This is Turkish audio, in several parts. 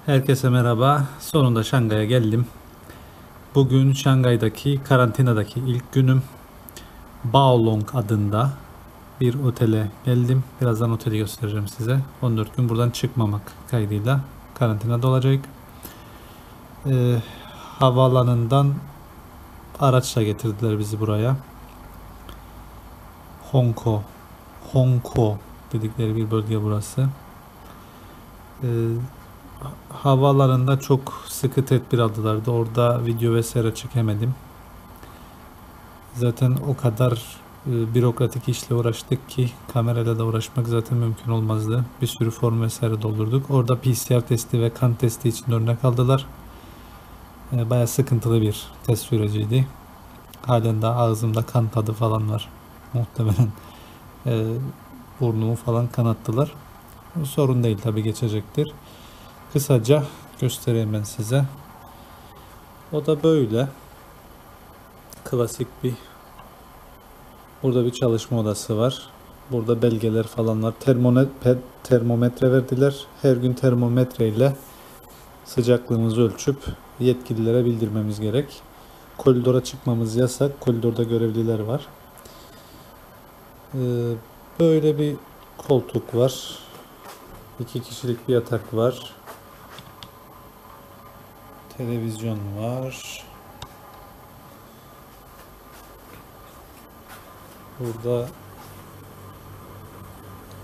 Herkese merhaba. Sonunda Şangay'a geldim. Bugün Şangay'daki karantinadaki ilk günüm. Baolong adında bir otele geldim. Birazdan oteli göstereceğim size. 14 gün buradan çıkmamak kaydıyla karantinada olacak. Havaalanından araçla getirdiler bizi buraya. Hongko dedikleri bir bölge burası. Havaalanında çok sıkı tedbir aldılardı. Orada video vesaire çekemedim. Zaten o kadar bürokratik işle uğraştık ki kamerayla da uğraşmak zaten mümkün olmazdı. Bir sürü form vesaire doldurduk. Orada PCR testi ve kan testi için örnek aldılar. Bayağı sıkıntılı bir test süreciydi. Halen daha ağzımda kan tadı falan var. Muhtemelen burnumu falan kanattılar. Sorun değil, tabi geçecektir. Kısaca göstereyim ben size. O da böyle. Klasik bir. Burada bir çalışma odası var. Burada belgeler falan var. Termometre verdiler. Her gün termometre ile sıcaklığımızı ölçüp yetkililere bildirmemiz gerek. Koridora çıkmamız yasak. Koridorda görevliler var. Böyle bir koltuk var. 2 kişilik bir yatak var. Televizyon var. Burada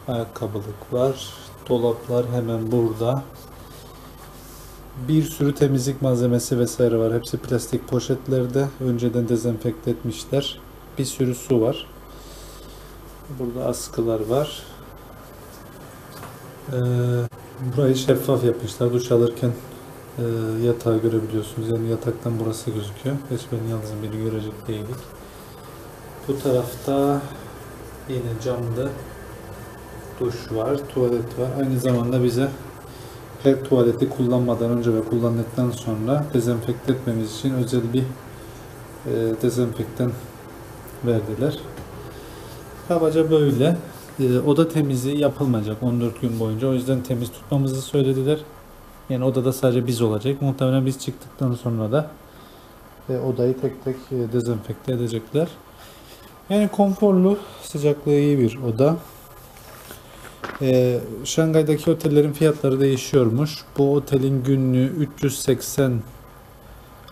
ayakkabılık var. Dolaplar hemen burada. Bir sürü temizlik malzemesi vesaire var. Hepsi plastik poşetlerde. Önceden dezenfekte etmişler. Bir sürü su var. Burada askılar var. Burayı şeffaf yapmışlar. Duş alırken yatağı görebiliyorsunuz. Yani yataktan burası gözüküyor. Hiç ben yalnızım, biri görecek değilik. Bu tarafta yine camlı duş var, tuvalet var. Aynı zamanda bize her tuvaleti kullanmadan önce ve kullandıktan sonra dezenfekte etmemiz için özel bir dezenfektan verdiler. Kabaca böyle. Oda temizliği yapılmayacak 14 gün boyunca. O yüzden temiz tutmamızı söylediler. Yani odada sadece biz olacak. Muhtemelen biz çıktıktan sonra da odayı tek tek dezenfekte edecekler. Yani konforlu, sıcaklığı iyi bir oda. Şangay'daki otellerin fiyatları değişiyormuş. Bu otelin günlüğü 380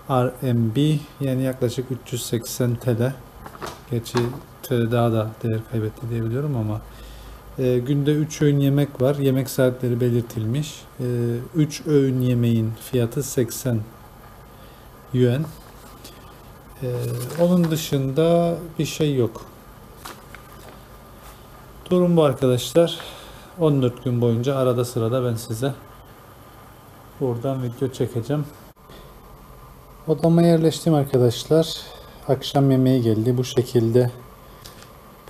RMB, yani yaklaşık 380 TL. Gerçi TL daha da değer kaybetti diye biliyorum ama günde 3 öğün yemek var. Yemek saatleri belirtilmiş. 3 öğün yemeğin fiyatı 80 yuan. Onun dışında bir şey yok. Durum bu arkadaşlar. 14 gün boyunca arada sırada ben size buradan video çekeceğim. Odama yerleştim arkadaşlar. Akşam yemeği geldi. Bu şekilde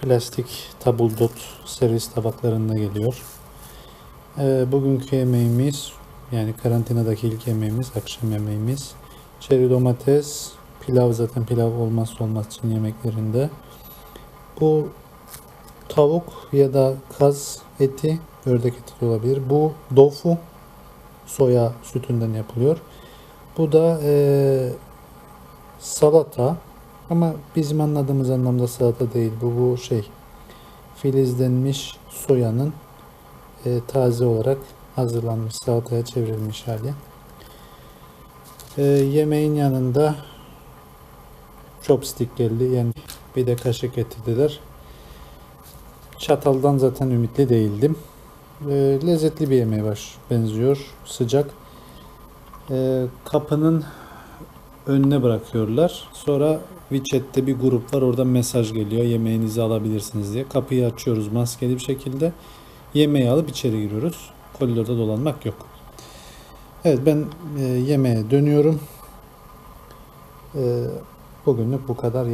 plastik tabuldot servis tabaklarında geliyor. Bugünkü yemeğimiz, yani karantinadaki ilk yemeğimiz, akşam yemeğimiz. Çeri domates, pilav, zaten pilav olmazsa olmaz Çin yemeklerinde. Bu tavuk ya da kaz eti, ördek eti de olabilir. Bu tofu, soya sütünden yapılıyor. Bu da salata, ama bizim anladığımız anlamda salata değil. Bu filizlenmiş soyanın taze olarak hazırlanmış, salataya çevrilmiş hali. Yemeğin yanında chopstick geldi, yani bir de kaşık getirdiler. Çataldan zaten ümitli değildim. Lezzetli bir yemeğe benziyor. Sıcak. Kapının önüne bırakıyorlar. Sonra WeChat'te bir grup var. Oradan mesaj geliyor. Yemeğinizi alabilirsiniz diye. Kapıyı açıyoruz maskeli bir şekilde. Yemeği alıp içeri giriyoruz. Koridorda dolanmak yok. Evet, ben yemeğe dönüyorum. Bugünlük bu kadar.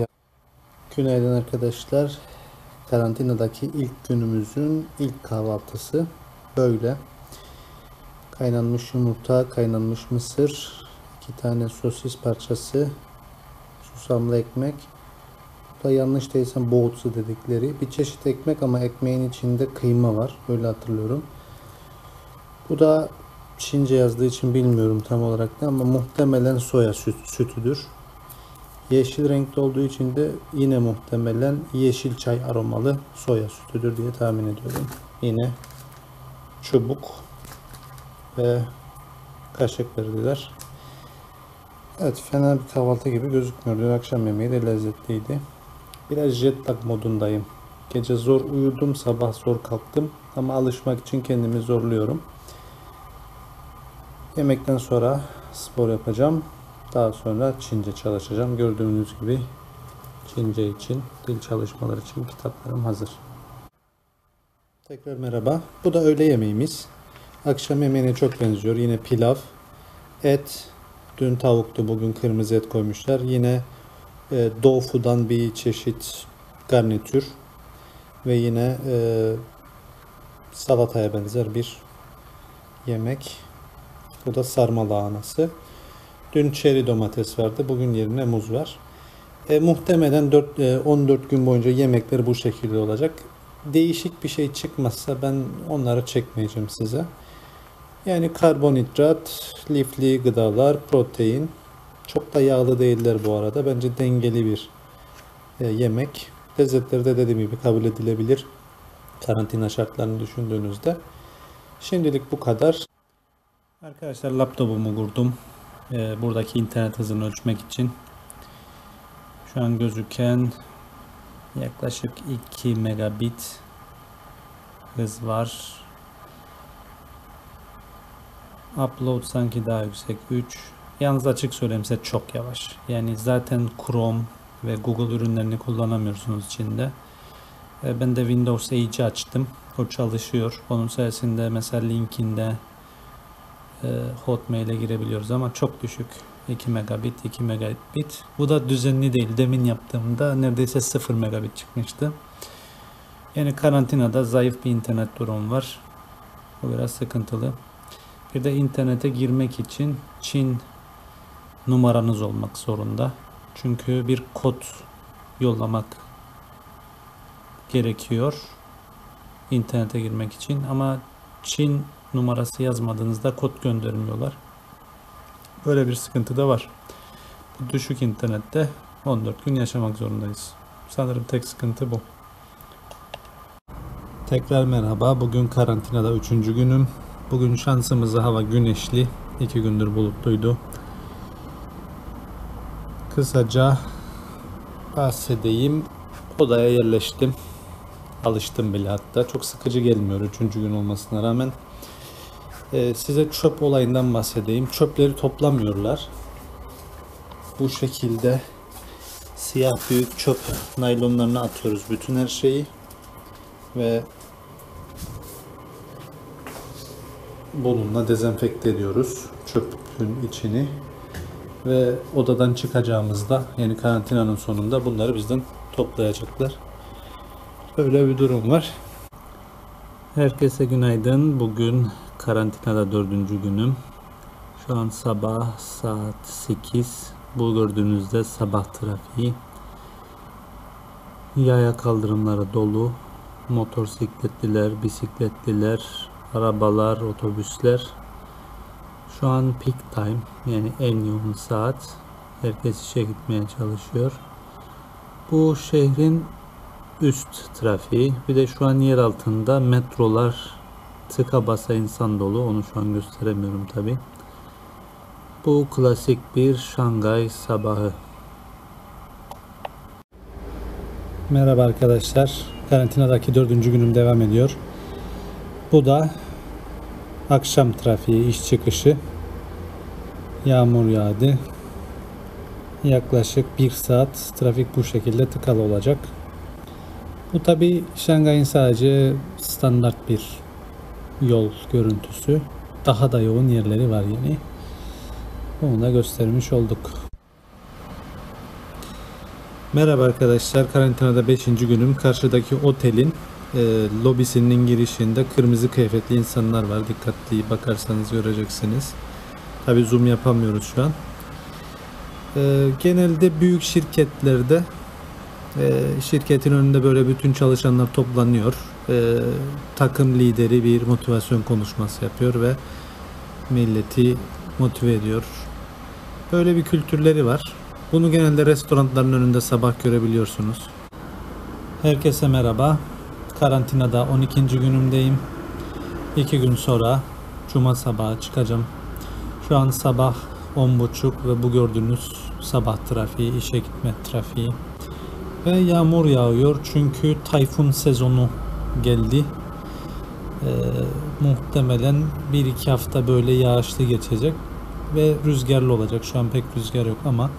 Günaydın arkadaşlar. Karantinadaki ilk günümüzün ilk kahvaltısı böyle. Kaynanmış yumurta, kaynanmış mısır, 2 tane sosis parçası, susamlı ekmek. Bu da yanlış değilsem boğutsu dedikleri bir çeşit ekmek, ama ekmeğin içinde kıyma var. Öyle hatırlıyorum. Bu da Çince yazdığı için bilmiyorum tam olarak ne, ama muhtemelen soya sütüdür. Yeşil renkli olduğu için de yine muhtemelen yeşil çay aromalı soya sütüdür diye tahmin ediyorum. Yine çubuk ve kaşık verdiler. Evet, fena bir kahvaltı gibi gözükmüyor. Dün akşam yemeği de lezzetliydi. Biraz jet lag modundayım. Gece zor uyudum, sabah zor kalktım ama alışmak için kendimi zorluyorum. Yemekten sonra spor yapacağım. Daha sonra Çince çalışacağım. Gördüğünüz gibi Çince için, dil çalışmaları için kitaplarım hazır. Tekrar merhaba. Bu da öğle yemeğimiz. Akşam yemeğine çok benziyor. Yine pilav, et, dün tavuktu, bugün kırmızı et koymuşlar. Yine doufu'dan bir çeşit garnitür ve yine salataya benzer bir yemek. Bu da sarma lahanası. Dün çeri domates vardı. Bugün yerine muz var. Muhtemelen 14 gün boyunca yemekler bu şekilde olacak. Değişik bir şey çıkmazsa ben onları çekmeyeceğim size. Yani karbonhidrat, lifli gıdalar, protein. Çok da yağlı değiller bu arada. Bence dengeli bir yemek. Lezzetleri de dediğim gibi kabul edilebilir. Karantina şartlarını düşündüğünüzde. Şimdilik bu kadar. Arkadaşlar, laptopumu kurdum. Buradaki internet hızını ölçmek için. Şu an gözüken yaklaşık 2 megabit hız var. Upload sanki daha yüksek, 3. Yalnız açık söyleyeyim size, çok yavaş. Yani zaten Chrome ve Google ürünlerini kullanamıyorsunuz içinde. Ben de Windows Edge'i açtım. O çalışıyor. Onun sayesinde mesela linkinde Hotmail'e girebiliyoruz ama çok düşük. 2 megabit, 2 megabit. Bu da düzenli değil. Demin yaptığımda neredeyse 0 megabit çıkmıştı. Yani karantinada zayıf bir internet durum var. Bu biraz sıkıntılı. Bir de internete girmek için Çin numaranız olmak zorunda. Çünkü bir kod yollamak gerekiyor internete girmek için, ama Çin numarası yazmadığınızda kod göndermiyorlar. Böyle bir sıkıntı da var. Bu düşük internette 14 gün yaşamak zorundayız. Sanırım tek sıkıntı bu. Tekrar merhaba. Bugün karantinada 3. günüm. Bugün şansımıza hava güneşli. 2 gündür bulutluydu. Kısaca bahsedeyim. Odaya yerleştim. Alıştım bile hatta. Çok sıkıcı gelmiyor 3. gün olmasına rağmen. Size çöp olayından bahsedeyim. Çöpleri toplamıyorlar. Bu şekilde siyah büyük çöp naylonlarına atıyoruz bütün her şeyi. Ve bununla dezenfekte ediyoruz çöpün içini. Ve odadan çıkacağımızda, yani karantinanın sonunda, bunları bizden toplayacaklar. Böyle bir durum var. Herkese günaydın. Bugün karantinada 4. günüm. Şu an sabah saat 8. Bu gördüğünüzde sabah trafiği. Yaya kaldırımları dolu. Motosikletliler, bisikletliler, arabalar, otobüsler. Şu an peak time, yani en yoğun saat. Herkes işe gitmeye çalışıyor. Bu şehrin üst trafiği. Bir de şu an yer altında metrolar tıka basa insan dolu. Onu şu an gösteremiyorum tabi. Bu klasik bir Şangay sabahı. Merhaba arkadaşlar. Karantinadaki 4. günüm devam ediyor. Bu da akşam trafiği, iş çıkışı. Yağmur yağdı. Yaklaşık 1 saat trafik bu şekilde tıkalı olacak. Bu tabi Şangay'ın sadece standart bir yol görüntüsü. Daha da yoğun yerleri var yani. Bunu da göstermiş olduk. Merhaba arkadaşlar. Karantinada 5. günüm. Karşıdaki otelin lobisinin girişinde kırmızı kıyafetli insanlar var. Dikkatli bakarsanız göreceksiniz. Tabi zoom yapamıyoruz şu an. Genelde büyük şirketlerde şirketin önünde böyle bütün çalışanlar toplanıyor. Takım lideri bir motivasyon konuşması yapıyor ve milleti motive ediyor. Böyle bir kültürleri var. Bunu genelde restoranların önünde sabah görebiliyorsunuz. Herkese merhaba. Karantinada 12. günümdeyim. 2 gün sonra Cuma sabahı çıkacağım. Şu an sabah 10.30 ve bu gördüğünüz sabah trafiği, işe gitme trafiği. Ve yağmur yağıyor çünkü tayfun sezonu geldi. Muhtemelen 1-2 hafta böyle yağışlı geçecek ve rüzgarlı olacak. Şu an pek rüzgar yok ama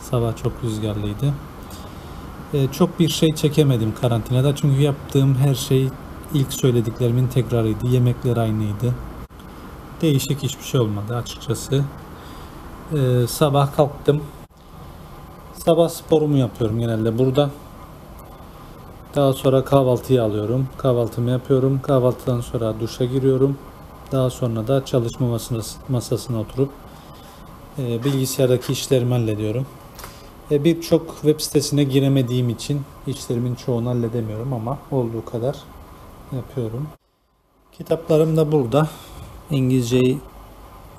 sabah çok rüzgarlıydı. Çok bir şey çekemedim karantinada çünkü yaptığım her şey ilk söylediklerimin tekrarıydı. Yemekler aynıydı. Değişik hiçbir şey olmadı açıkçası. Sabah kalktım. Sabah sporumu yapıyorum genelde burada. Daha sonra kahvaltıyı alıyorum. Kahvaltımı yapıyorum. Kahvaltıdan sonra duşa giriyorum. Daha sonra da çalışma masasına oturup bilgisayardaki işlerimi hallediyorum. Birçok web sitesine giremediğim için işlerimin çoğunu halledemiyorum ama olduğu kadar yapıyorum. Kitaplarım da burada. İngilizceyi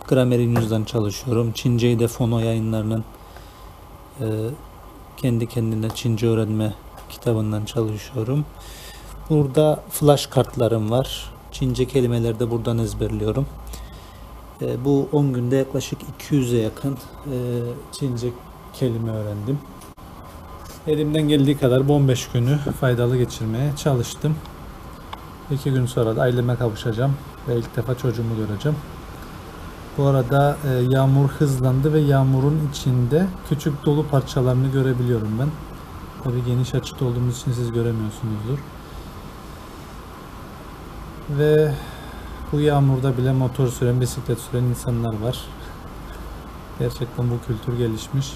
Grammar News'dan çalışıyorum. Çinceyi de Fono Yayınları'nın kendi kendine Çince öğrenme kitabından çalışıyorum. Burada flash kartlarım var. Çince kelimeleri de buradan ezberliyorum. Bu 10 günde yaklaşık 200'e yakın Çince kelime öğrendim. Elimden geldiği kadar bu 15 günü faydalı geçirmeye çalıştım. 2 gün sonra da aileme kavuşacağım ve ilk defa çocuğumu göreceğim. Bu arada yağmur hızlandı ve yağmurun içinde küçük dolu parçalarını görebiliyorum ben. Tabii geniş açıda olduğumuz için siz göremiyorsunuzdur. Ve bu yağmurda bile motor süren, bisiklet süren insanlar var. Gerçekten bu kültür gelişmiş.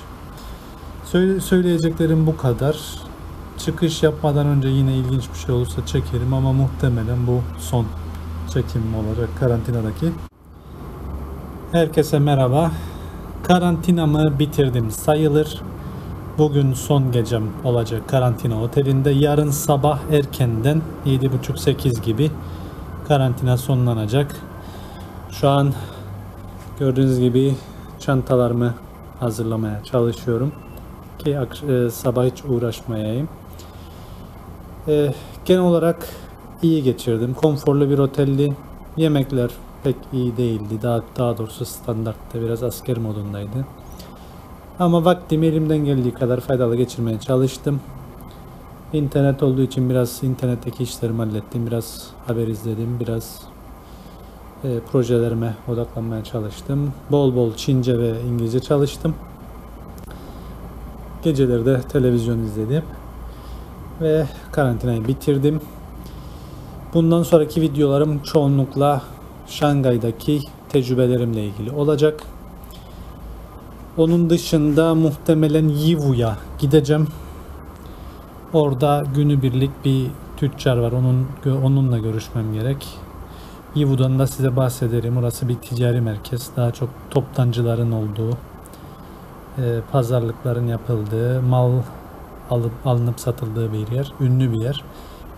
Söyleyeceklerim bu kadar. Çıkış yapmadan önce yine ilginç bir şey olursa çekerim ama muhtemelen bu son çekimim olacak karantinadaki. Herkese merhaba. Karantinamı bitirdim sayılır. Bugün son gecem olacak karantina otelinde. Yarın sabah erkenden 7.30-8 gibi karantina sonlanacak. Şu an gördüğünüz gibi çantalarımı hazırlamaya çalışıyorum ki sabah hiç uğraşmayayım. Genel olarak iyi geçirdim. Konforlu bir oteldi. Yemekler pek iyi değildi. Daha doğrusu standartta, biraz asker modundaydı. Ama vaktimi elimden geldiği kadar faydalı geçirmeye çalıştım. İnternet olduğu için biraz internetteki işlerimi hallettim. Biraz haber izledim. Biraz projelerime odaklanmaya çalıştım. Bol bol Çince ve İngilizce çalıştım. Geceleri de televizyon izledim. Ve karantinayı bitirdim. Bundan sonraki videolarım çoğunlukla Şangay'daki tecrübelerimle ilgili olacak. Onun dışında muhtemelen Yivu'ya gideceğim. Orada günübirlik bir tüccar var. Onunla görüşmem gerek. Yivu'dan da size bahsederim. Orası bir ticari merkez. Daha çok toptancıların olduğu, pazarlıkların yapıldığı, mal alınıp satıldığı bir yer. Ünlü bir yer.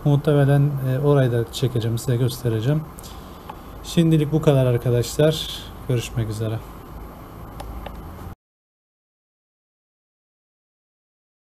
Muhtemelen orayı da çekeceğim, size göstereceğim. Şimdilik bu kadar arkadaşlar. Görüşmek üzere.